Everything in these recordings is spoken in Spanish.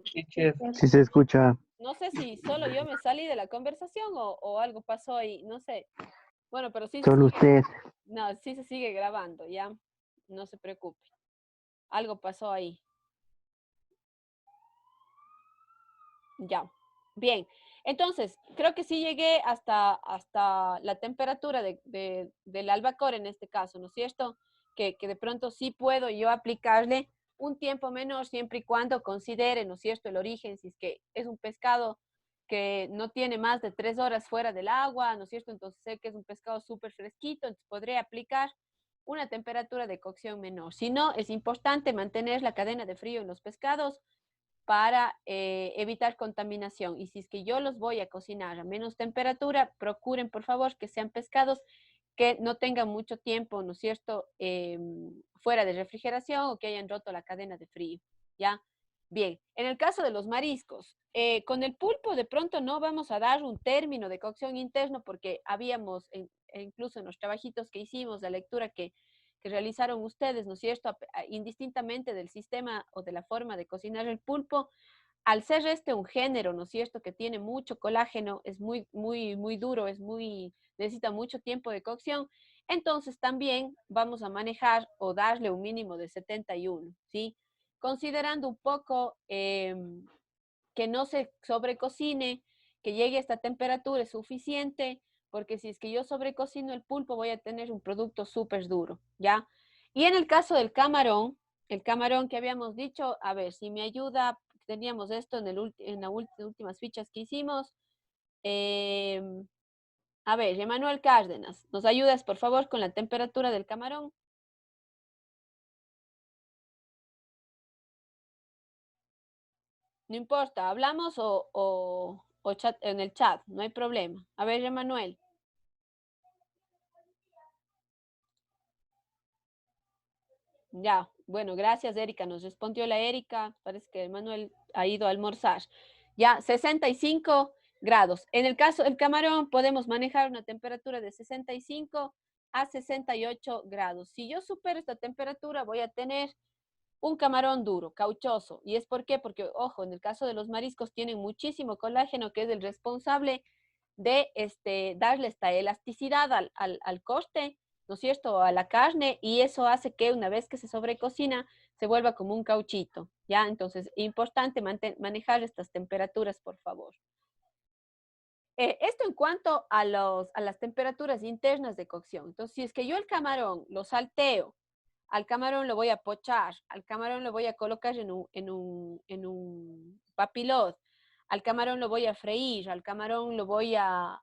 Sí se escucha. No sé si solo yo me salí de la conversación o algo pasó ahí, no sé. Bueno, pero sí se Solo sigue, usted. no, sí se sigue grabando, ya. No se preocupe. Algo pasó ahí. Ya. Bien. Entonces, creo que sí llegué hasta la temperatura del albacore en este caso, ¿no es cierto? Que de pronto sí puedo yo aplicarle un tiempo menor siempre y cuando considere, ¿no es cierto?, el origen, si es que es un pescado que no tiene más de 3 horas fuera del agua, ¿no es cierto? Entonces sé que es un pescado súper fresquito, entonces podré aplicar una temperatura de cocción menor. Si no, es importante mantener la cadena de frío en los pescados para evitar contaminación. Y si es que yo los voy a cocinar a menos temperatura, procuren por favor que sean pescados que no tengan mucho tiempo, ¿no es cierto?, fuera de refrigeración o que hayan roto la cadena de frío, ¿ya? Bien, en el caso de los mariscos, con el pulpo de pronto no vamos a dar un término de cocción interno porque habíamos, incluso en los trabajitos que hicimos, la lectura que realizaron ustedes, ¿no es cierto?, indistintamente del sistema o de la forma de cocinar el pulpo, al ser este un género, ¿no es cierto?, que tiene mucho colágeno, es muy duro, necesita mucho tiempo de cocción, entonces también vamos a manejar o darle un mínimo de 71, ¿sí? Considerando un poco que no se sobrecocine, que llegue a esta temperatura es suficiente, porque si es que yo sobrecocino el pulpo voy a tener un producto súper duro, ¿ya? Y en el caso del camarón, el camarón que habíamos dicho, a ver, si me ayuda, teníamos esto en las últimas fichas que hicimos. Eh, a ver, Emanuel Cárdenas, ¿nos ayudas por favor con la temperatura del camarón? No importa, hablamos o chat, en el chat, no hay problema. A ver, Emanuel. Ya, bueno, gracias, Erika. Nos respondió la Erika. Parece que Manuel ha ido a almorzar. Ya, 65 grados. En el caso del camarón, podemos manejar una temperatura de 65 a 68 grados. Si yo supero esta temperatura, voy a tener un camarón duro, cauchoso. ¿Y es por qué? Porque, ojo, en el caso de los mariscos tienen muchísimo colágeno, que es el responsable de darle esta elasticidad al corte, ¿no es cierto?, a la carne, y eso hace que una vez que se sobrecocina, se vuelva como un cauchito, ¿ya? Entonces, importante manejar estas temperaturas, por favor. Esto en cuanto a las temperaturas internas de cocción. Entonces, si es que yo el camarón lo salteo, al camarón lo voy a pochar, al camarón lo voy a colocar en un papilot, al camarón lo voy a freír, al camarón lo voy a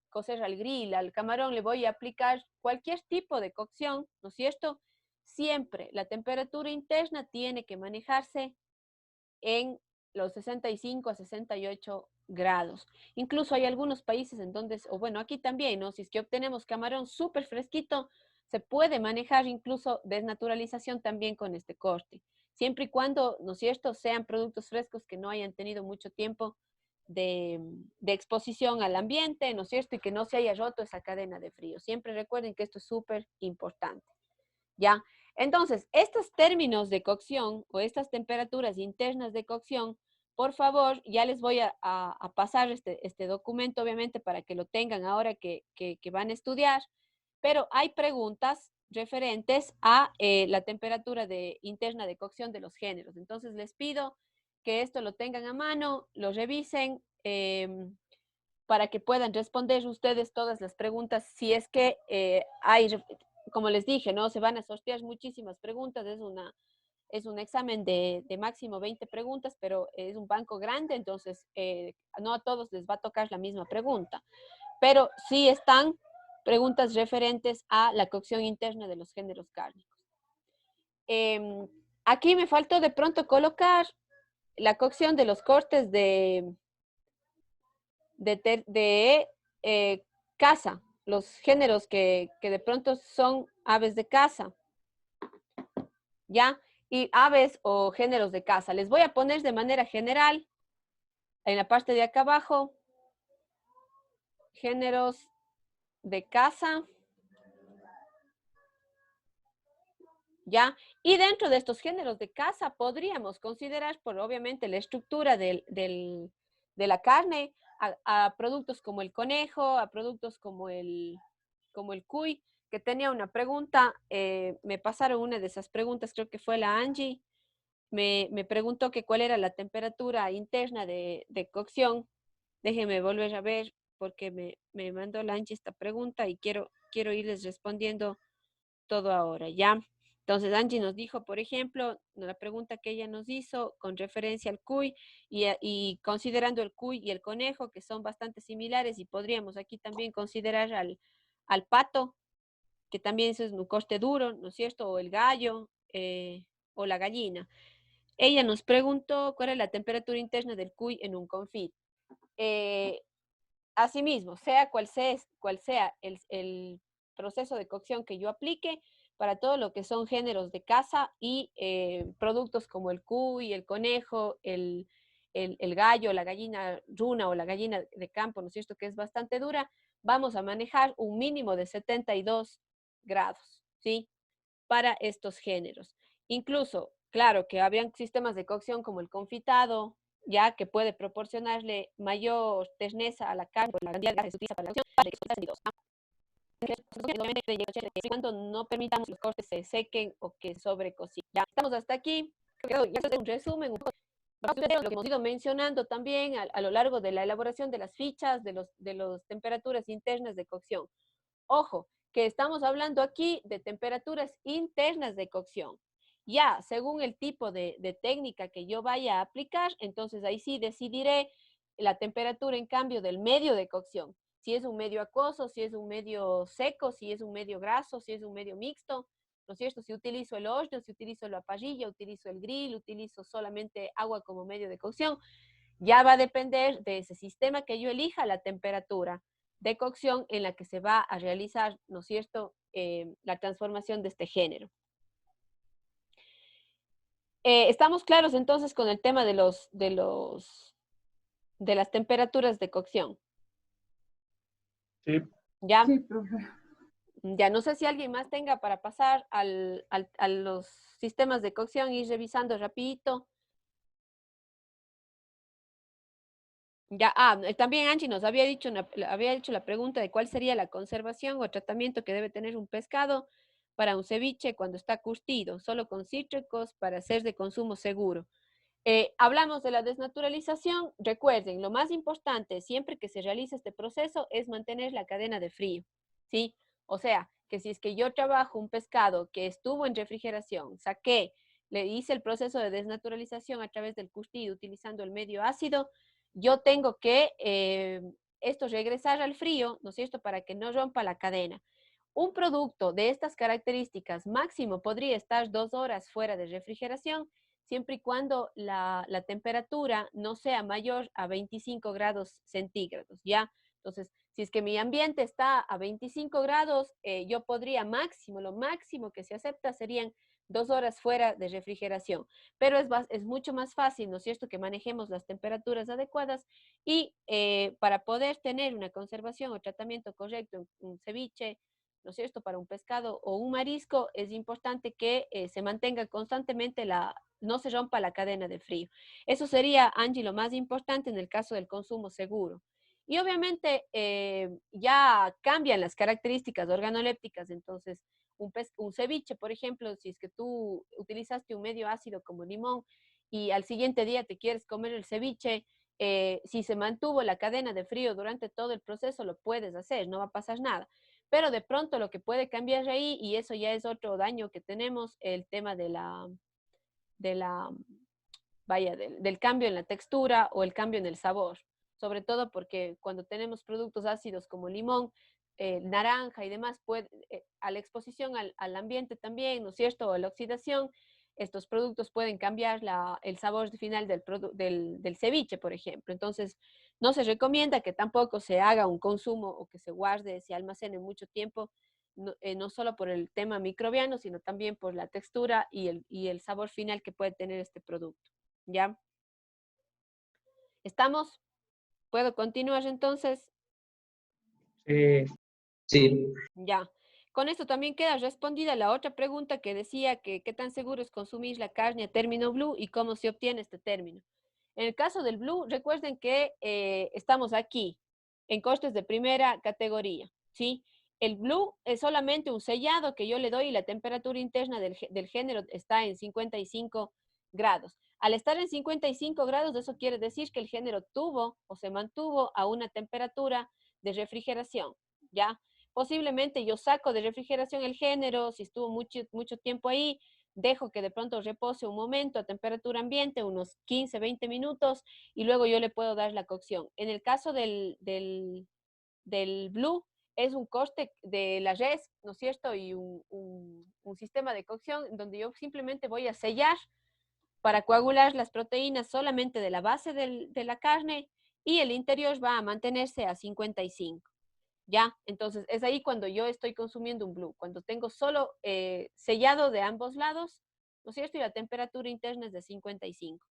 cocer al grill, al camarón le voy a aplicar cualquier tipo de cocción, ¿no es cierto? Siempre la temperatura interna tiene que manejarse en los 65 a 68 grados. Incluso hay algunos países en donde, o bueno, aquí también, ¿no? Si es que obtenemos camarón súper fresquito, se puede manejar incluso desnaturalización también con este corte, siempre y cuando, ¿no es cierto?, sean productos frescos que no hayan tenido mucho tiempo de exposición al ambiente, ¿no es cierto?, y que no se haya roto esa cadena de frío. Siempre recuerden que esto es súper importante, ¿ya? Entonces, estos términos de cocción o estas temperaturas internas de cocción, por favor, ya les voy a pasar este documento, obviamente, para que lo tengan ahora que van a estudiar, pero hay preguntas referentes a la temperatura interna de cocción de los géneros. Entonces, les pido que esto lo tengan a mano, lo revisen, para que puedan responder ustedes todas las preguntas, si es que hay, como les dije, ¿no? Se van a sortear muchísimas preguntas, es un examen de máximo 20 preguntas, pero es un banco grande, entonces no a todos les va a tocar la misma pregunta, pero sí están preguntas referentes a la cocción interna de los géneros cárnicos. Aquí me faltó de pronto colocar la cocción de los cortes de caza, los géneros que de pronto son aves de caza, ¿ya? Y aves o géneros de caza. Les voy a poner de manera general, en la parte de acá abajo, géneros de caza, ¿ya? Y dentro de estos géneros de caza podríamos considerar, por obviamente, la estructura de la carne, a productos como el conejo, a productos como el cuy, que tenía una pregunta, me pasaron una de esas preguntas, creo que fue la Angie, me preguntó que cuál era la temperatura interna de cocción. Déjeme volver a ver porque me mandó la Angie esta pregunta y quiero irles respondiendo todo ahora, ¿ya? Entonces Angie nos dijo, por ejemplo, la pregunta que ella nos hizo con referencia al cuy y considerando el cuy y el conejo, que son bastante similares, y podríamos aquí también considerar al pato, que también eso es un corte duro, ¿no es cierto? O el gallo o la gallina. Ella nos preguntó cuál es la temperatura interna del cuy en un confit. Eh, Asimismo, sea cual sea el proceso de cocción que yo aplique para todo lo que son géneros de caza y productos como el cuy, el conejo, el gallo, la gallina runa o la gallina de campo, ¿no es cierto?, que es bastante dura, vamos a manejar un mínimo de 72 grados, ¿sí? Para estos géneros. Incluso, claro, que habían sistemas de cocción como el confitado, ya que puede proporcionarle mayor terneza a la carne por la cantidad de gases que se utiliza para la cocción, para que cuando no permitamos que los cortes se sequen o que sobrecocinen. Ya estamos hasta aquí. Creo que ya es un resumen, un poco lo que hemos ido mencionando también a lo largo de la elaboración de las fichas, de las temperaturas internas de cocción. Ojo, que estamos hablando aquí de temperaturas internas de cocción. Ya, según el tipo de técnica que yo vaya a aplicar, entonces ahí sí decidiré la temperatura en cambio del medio de cocción. Si es un medio acuoso, si es un medio seco, si es un medio graso, si es un medio mixto, ¿no es cierto? Si utilizo el horno, si utilizo la parrilla, utilizo el grill, utilizo solamente agua como medio de cocción, ya va a depender de ese sistema que yo elija la temperatura de cocción en la que se va a realizar, ¿no es cierto?, la transformación de este género. Estamos claros entonces con el tema de las temperaturas de cocción. Sí. ¿Ya? Sí, profe. Ya no sé si alguien más tenga para pasar a los sistemas de cocción y ir revisando rapidito. Ya, también Angie nos había hecho la pregunta de cuál sería la conservación o tratamiento que debe tener un pescado para un ceviche cuando está curtido, solo con cítricos para ser de consumo seguro. Hablamos de la desnaturalización. Recuerden, lo más importante siempre que se realiza este proceso es mantener la cadena de frío, ¿sí? O sea, que si es que yo trabajo un pescado que estuvo en refrigeración, saqué, le hice el proceso de desnaturalización a través del curtido utilizando el medio ácido, yo tengo que esto regresar al frío, ¿no es cierto?, para que no rompa la cadena. Un producto de estas características máximo podría estar 2 horas fuera de refrigeración, siempre y cuando la temperatura no sea mayor a 25 grados centígrados, ¿ya? Entonces, si es que mi ambiente está a 25 grados, yo podría lo máximo que se acepta serían 2 horas fuera de refrigeración, pero es mucho más fácil, ¿no es cierto?, que manejemos las temperaturas adecuadas y para poder tener una conservación o tratamiento correcto en un ceviche, ¿no es cierto?, para un pescado o un marisco, es importante que se mantenga constantemente no se rompa la cadena de frío. Eso sería, Angie, lo más importante en el caso del consumo seguro. Y obviamente ya cambian las características organolépticas, entonces un ceviche, por ejemplo, si es que tú utilizaste un medio ácido como limón y al siguiente día te quieres comer el ceviche, si se mantuvo la cadena de frío durante todo el proceso, lo puedes hacer, no va a pasar nada. Pero de pronto lo que puede cambiar ahí, y eso ya es otro daño que tenemos, el tema de la vaya, del cambio en la textura o el cambio en el sabor, sobre todo porque cuando tenemos productos ácidos como limón, naranja y demás, a la exposición al ambiente también, ¿no es cierto?, o a la oxidación, estos productos pueden cambiar el sabor final del ceviche, por ejemplo. Entonces, no se recomienda que tampoco se haga un consumo o que se guarde, se almacene mucho tiempo, no solo por el tema microbiano, sino también por la textura y el sabor final que puede tener este producto. ¿Ya? ¿Estamos? ¿Puedo continuar entonces? Sí. Sí. Ya. con esto también queda respondida la otra pregunta que decía que qué tan seguro es consumir la carne a término blue y cómo se obtiene este término. En el caso del blue, recuerden que estamos aquí en costes de primera categoría, ¿sí? El blue es solamente un sellado que yo le doy y la temperatura interna del género está en 55 grados. Al estar en 55 grados, eso quiere decir que el género tuvo o se mantuvo a una temperatura de refrigeración, ¿ya? Posiblemente yo saco de refrigeración el género, si estuvo mucho tiempo ahí, dejo que de pronto repose un momento a temperatura ambiente, unos 15, 20 minutos, y luego yo le puedo dar la cocción. En el caso del blue, es un corte de la res, ¿no es cierto? Y un sistema de cocción donde yo simplemente voy a sellar para coagular las proteínas solamente de la base de la carne y el interior va a mantenerse a 55. ¿Ya? Entonces es ahí cuando yo estoy consumiendo un blue, cuando tengo solo sellado de ambos lados, ¿no es cierto? Y la temperatura interna es de 55.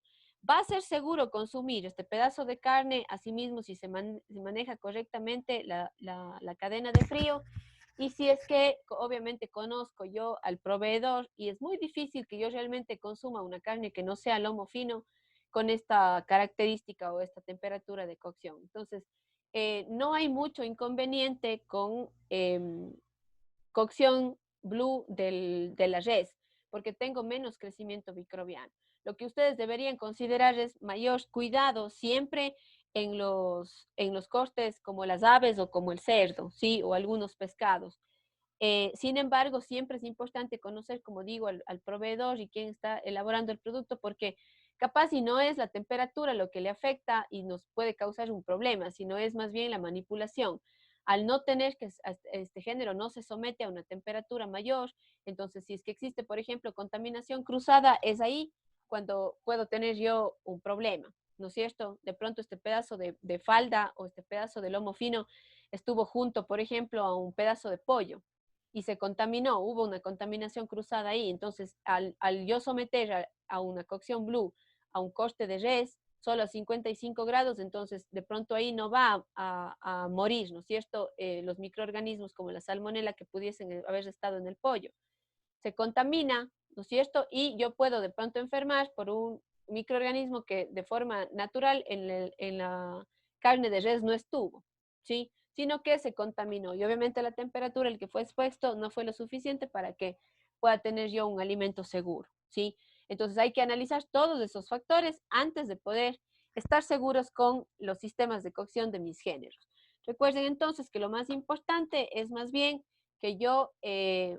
Va a ser seguro consumir este pedazo de carne, asimismo si se maneja correctamente la cadena de frío y si es que obviamente conozco yo al proveedor y es muy difícil que yo realmente consuma una carne que no sea lomo fino con esta característica o esta temperatura de cocción. Entonces, no hay mucho inconveniente con cocción blue de la res, porque tengo menos crecimiento microbiano. Lo que ustedes deberían considerar es mayor cuidado siempre en los cortes como las aves o como el cerdo, ¿sí? O algunos pescados. Sin embargo, siempre es importante conocer, como digo, al proveedor y quién está elaborando el producto, porque capaz si no es la temperatura lo que le afecta y nos puede causar un problema, sino es más bien la manipulación. Al no tener que este género no se somete a una temperatura mayor, entonces si es que existe, por ejemplo, contaminación cruzada, es ahí cuando puedo tener yo un problema, ¿no es cierto? De pronto este pedazo de falda o este pedazo de lomo fino estuvo junto, por ejemplo, a un pedazo de pollo y se contaminó, hubo una contaminación cruzada ahí. Entonces, al yo someter a una cocción blue a un corte de res, solo a 55 grados, entonces de pronto ahí no va a morir, ¿no es cierto? Los microorganismos como la salmonela que pudiesen haber estado en el pollo. Se contamina, ¿no es cierto? Y yo puedo de pronto enfermar por un microorganismo que de forma natural en la carne de res no estuvo, ¿sí? Sino que se contaminó. Y obviamente la temperatura, el que fue expuesto, no fue lo suficiente para que pueda tener yo un alimento seguro, ¿sí? Entonces hay que analizar todos esos factores antes de poder estar seguros con los sistemas de cocción de mis géneros. Recuerden entonces que lo más importante es más bien que yo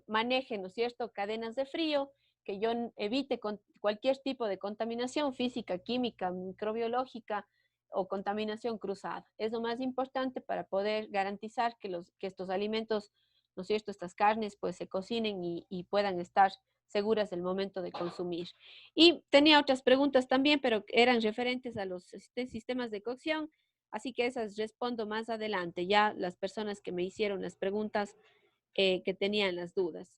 maneje, ¿no es cierto?, cadenas de frío, que yo evite cualquier tipo de contaminación física, química, microbiológica o contaminación cruzada. Es lo más importante para poder garantizar que estos alimentos, ¿no es cierto?, estas carnes, pues se cocinen y puedan estar seguras del momento de consumir. Y tenía otras preguntas también, pero eran referentes a los sistemas de cocción, así que esas respondo más adelante. Ya las personas que me hicieron las preguntas que tenían las dudas.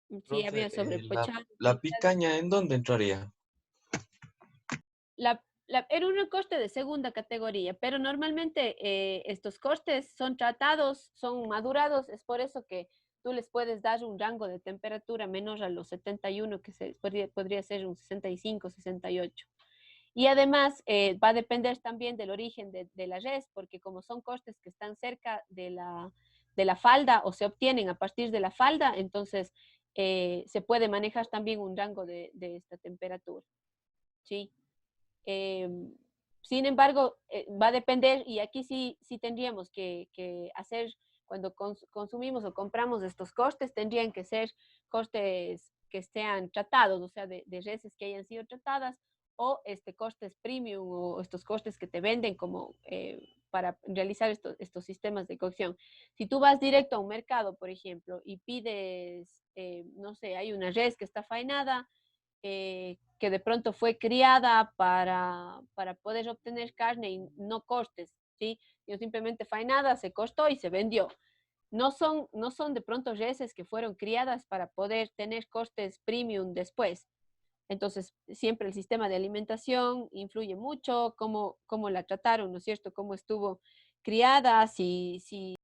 Sí, Profe, había sobre la picaña, ¿en dónde entraría? era un coste de segunda categoría, pero normalmente estos costes son tratados, son madurados, es por eso que tú les puedes dar un rango de temperatura menor a los 71, que podría ser un 65, 68. Y además va a depender también del origen de la res, porque como son costes que están cerca de la falda o se obtienen a partir de la falda, entonces se puede manejar también un rango de esta temperatura. ¿Sí? Eh, Sin embargo, va a depender, y aquí sí tendríamos que hacer, cuando consumimos o compramos estos costes, tendrían que ser costes que sean tratados, o sea, de reses que hayan sido tratadas, o costes premium o estos costes que te venden como para realizar estos sistemas de cocción. Si tú vas directo a un mercado, por ejemplo, y pides, no sé, hay una res que está faenada, que de pronto fue criada para poder obtener carne y no costes, ¿sí? Yo simplemente faenada, se costó y se vendió. No son de pronto reses que fueron criadas para poder tener costes premium después. Entonces, siempre el sistema de alimentación influye mucho, cómo la trataron, ¿no es cierto? Cómo estuvo criada, si